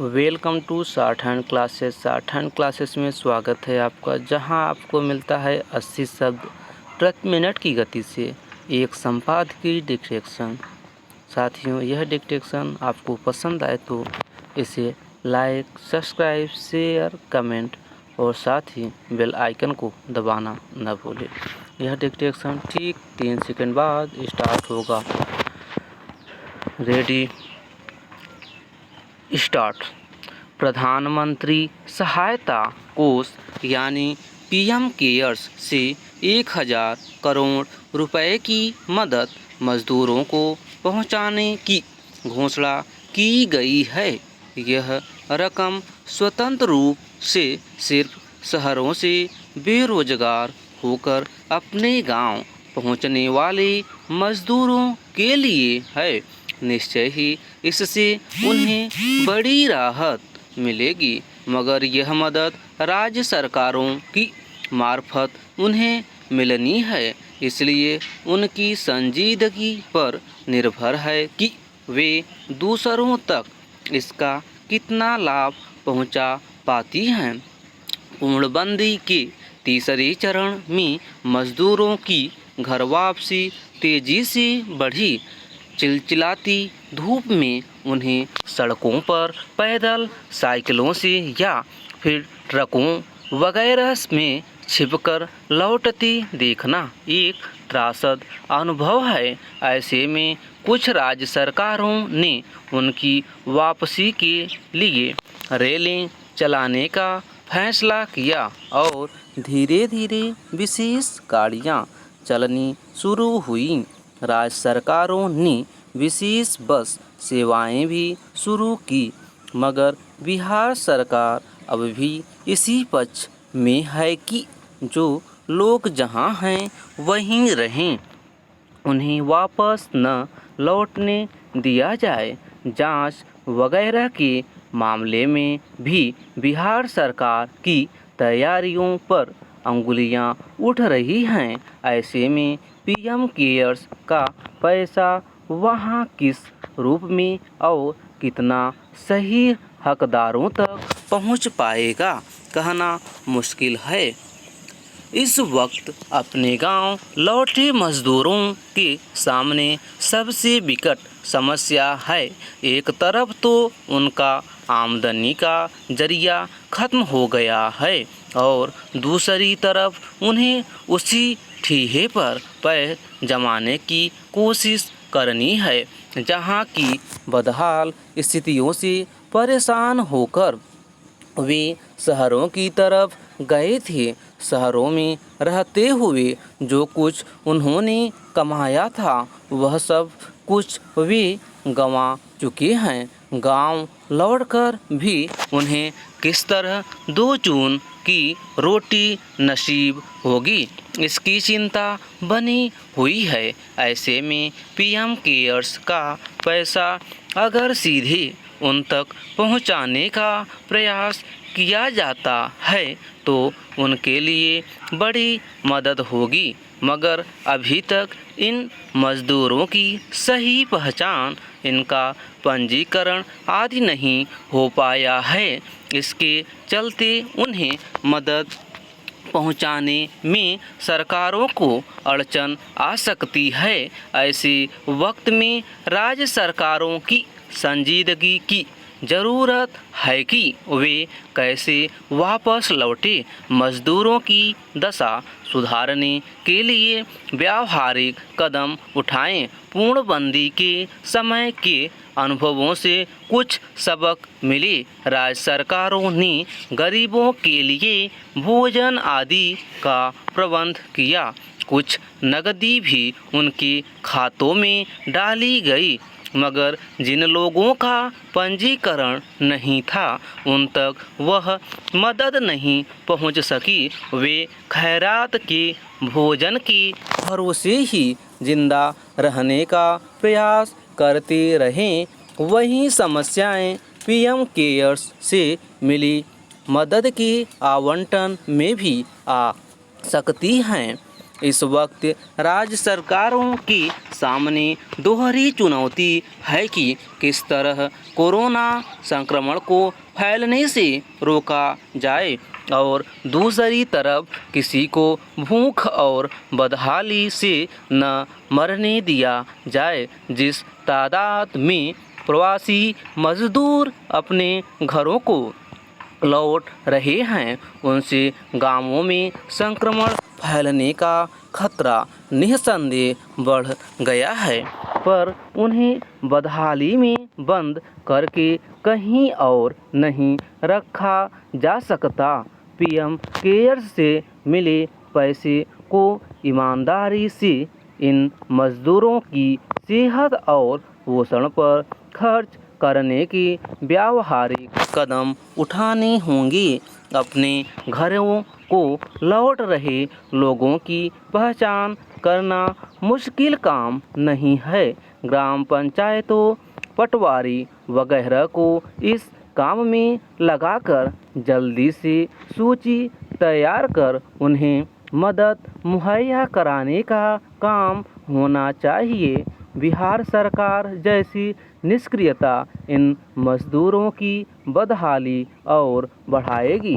Welcome to shorthand classes. Shorthand classes में स्वागत है आपका, जहां आपको मिलता है 80 शब्द प्रति मिनट की गति से एक संपादकीय डिक्टेशन। साथियों, यह डिक्टेशन आपको पसंद आए तो इसे लाइक, सब्सक्राइब, शेयर, कमेंट और साथ ही बेल आइकन को दबाना न भूलें। यह डिक्टेशन ठीक 3 सेकंड बाद स्टार्ट होगा। Ready, start. प्रधानमंत्री सहायता कोष यानी पीएम केयर्स से 1000 करोड़ रुपए की मदद मजदूरों को पहुंचाने की घोषणा की गई है। यह रकम स्वतंत्र रूप से सिर्फ शहरों से बेरोजगार होकर अपने गांव पहुंचने वाले मजदूरों के लिए है। निश्चय ही इससे उन्हें बड़ी राहत मिलेगी, मगर यह मदद राज्य सरकारों की मार्फत उन्हें मिलनी है, इसलिए उनकी संजीदगी पर निर्भर है कि वे दूसरों तक इसका कितना लाभ पहुंचा पाती हैं। पूर्णबंदी के तीसरे चरण में मजदूरों की घर वापसी तेजी से बढ़ी। चिलचिलाती धूप में उन्हें सड़कों पर पैदल, साइकिलों से या फिर ट्रकों वगैरह में छिपकर लौटते देखना एक त्रासद अनुभव है। ऐसे में कुछ राज्य सरकारों ने उनकी वापसी के लिए रेलें चलाने का फैसला किया और धीरे धीरे विशेष गाड़ियां चलनी शुरू हुई। राज्य सरकारों ने विशेष बस सेवाएं भी शुरू की, मगर बिहार सरकार अब भी इसी पक्ष में है कि जो लोग जहां हैं वहीं रहें, उन्हें वापस न लौटने दिया जाए। जांच वगैरह के मामले में भी बिहार सरकार की तैयारियों पर अंगुलियां उठ रही हैं। ऐसे में पीएम केयर्स का पैसा वहां किस रूप में और कितना सही हकदारों तक पहुंच पाएगा, कहना मुश्किल है। इस वक्त अपने गांव लौटे मजदूरों के सामने सबसे विकट समस्या है। एक तरफ तो उनका आमदनी का जरिया खत्म हो गया है और दूसरी तरफ उन्हें उसी ठीहे पर पैर जमाने की कोशिश करनी है। जहां की बदहाल स्थितियों से परेशान होकर वे शहरों की तरफ गए थे। शहरों में रहते हुए जो कुछ उन्होंने कमाया था, वह सब कुछ वे गंवा चुके हैं। गांव लौटकर भी उन्हें किस तरह 2 जून की रोटी नसीब होगी, इसकी चिंता बनी हुई है। ऐसे में पीएम केयर्स का पैसा अगर सीधे उन तक पहुंचाने का प्रयास किया जाता है तो उनके लिए बड़ी मदद होगी, मगर अभी तक इन मजदूरों की सही पहचान, इनका पंजीकरण आदि नहीं हो पाया है। इसके चलते उन्हें मदद पहुंचाने में सरकारों को अड़चन आ सकती है। ऐसे वक्त में राज्य सरकारों की संजीदगी की ज़रूरत है कि वे कैसे वापस लौटे मजदूरों की दशा सुधारने के लिए व्यावहारिक कदम उठाएं। पूर्णबंदी के समय के अनुभवों से कुछ सबक मिले। राज्य सरकारों ने गरीबों के लिए भोजन आदि का प्रबंध किया, कुछ नकदी भी उनके खातों में डाली गई, मगर जिन लोगों का पंजीकरण नहीं था उन तक वह मदद नहीं पहुंच सकी। वे खैरात के भोजन के भरोसे ही जिंदा रहने का प्रयास करते रहें। वहीं समस्याएं पीएम केयर्स से मिली मदद के आवंटन में भी आ सकती हैं। इस वक्त राज्य सरकारों के सामने दोहरी चुनौती है कि किस तरह कोरोना संक्रमण को फैलने से रोका जाए और दूसरी तरफ किसी को भूख और बदहाली से न मरने दिया जाए। जिस तादाद में प्रवासी मजदूर अपने घरों को लौट रहे हैं, उनसे गांवों में संक्रमण फैलने का खतरा निस्संदेह बढ़ गया है, पर उन्हें बदहाली में बंद करके कहीं और नहीं रखा जा सकता। पीएम केयर्स से मिले पैसे को ईमानदारी से इन मजदूरों की सेहत और पोषण पर खर्च करने की व्यावहारिक कदम उठाने होंगे। अपने घरों को लौट रहे लोगों की पहचान करना मुश्किल काम नहीं है। ग्राम पंचायतों, पटवारी वगैरह को इस काम में लगाकर जल्दी से सूची तैयार कर उन्हें मदद मुहैया कराने का काम होना चाहिए। बिहार सरकार जैसी निष्क्रियता इन मजदूरों की बदहाली और बढ़ाएगी।